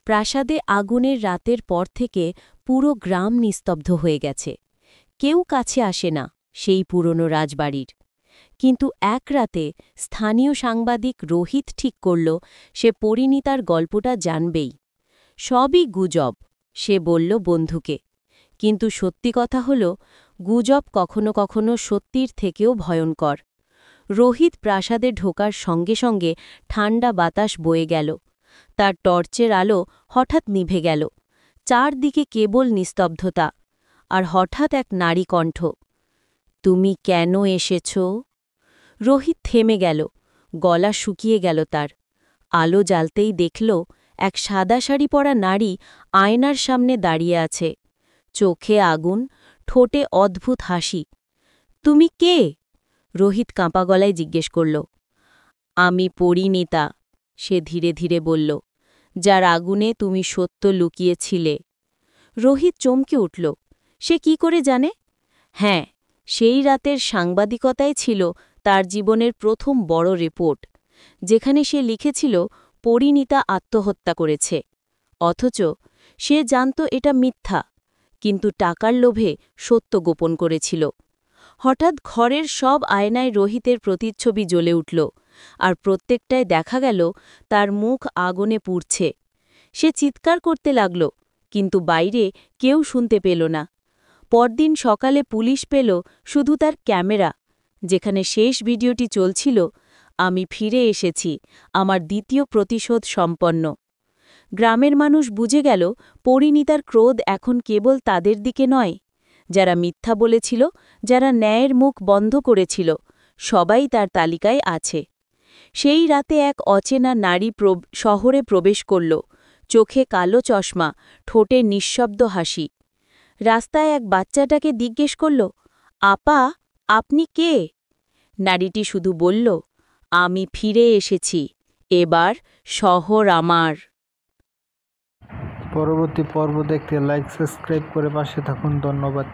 প্রাসাদে আগুনের রাতের পর থেকে পুরো গ্রাম নিস্তব্ধ হয়ে গেছে। কেউ কাছে আসে না সেই পুরনো রাজবাড়ির। কিন্তু এক রাতে স্থানীয় সাংবাদিক রোহিত ঠিক করল সে পরিণীতার গল্পটা জানবেই। সবই গুজব, সে বলল বন্ধুকে। কিন্তু সত্যি কথা হল, গুজব কখনো কখনো সত্যির থেকেও ভয়ঙ্কর। রোহিত প্রাসাদে ঢোকার সঙ্গে সঙ্গে ঠান্ডা বাতাস বয়ে গেল। তার টর্চের আলো হঠাৎ নিভে গেল। চারদিকে কেবল নিস্তব্ধতা, আর হঠাৎ এক নারী কণ্ঠ। তুমি কেন এসেছ? রোহিত থেমে গেল, গলা শুকিয়ে গেল তার। আলো জ্বালতেই দেখল এক সাদা শাড়ি পরা নারী আয়নার সামনে দাঁড়িয়ে আছে। চোখে আগুন, ঠোঁটে অদ্ভুত হাসি। তুমি কে? রোহিত কাঁপা গলায় জিজ্ঞেস করল। আমি পরিণীতা, সে ধীরে ধীরে বলল, যার আগুনে তুমি সত্য লুকিয়েছিলে। রোহিত চমকে উঠল। সে কি করে জানে? হ্যাঁ, সেই রাতের সাংবাদিকতায় ছিল তার জীবনের প্রথম বড় রিপোর্ট, যেখানে সে লিখেছিল পরিণীতা আত্মহত্যা করেছে। অথচ সে জানত এটা মিথ্যা, কিন্তু টাকার লোভে সত্য গোপন করেছিল। হঠাৎ ঘরের সব আয়নায় রোহিতের প্রতিচ্ছবি জ্বলে উঠল, আর প্রত্যেকটায় দেখা গেল তার মুখ আগুনে পুড়ছে। সে চিৎকার করতে লাগল, কিন্তু বাইরে কেউ শুনতে পেল না। পরদিন সকালে পুলিশ পেল শুধু তার ক্যামেরা, যেখানে শেষ ভিডিওটি চলছিল, আমি ফিরে এসেছি, আমার দ্বিতীয় প্রতিশোধ সম্পন্ন। গ্রামের মানুষ বুঝে গেল পরিণীতার ক্রোধ এখন কেবল তাদের দিকে নয়। যারা মিথ্যা বলেছিল, যারা ন্যায়ের মুখ বন্ধ করেছিল, সবাই তার তালিকায় আছে। সেই রাতে এক অচেনা নারী শহরে প্রবেশ করল, চোখে কালো চশমা, ঠোঁটে নিঃশব্দ হাসি। রাস্তায় এক বাচ্চাটাকে জিজ্ঞেস করল, আপা, আপনি কে? নারীটি শুধু বলল, আমি ফিরে এসেছি, এবার শহর আমার। পরবর্তী পর্ব দেখতে লাইক সাবস্ক্রাইব করে পাশে থাকুন। ধন্যবাদ।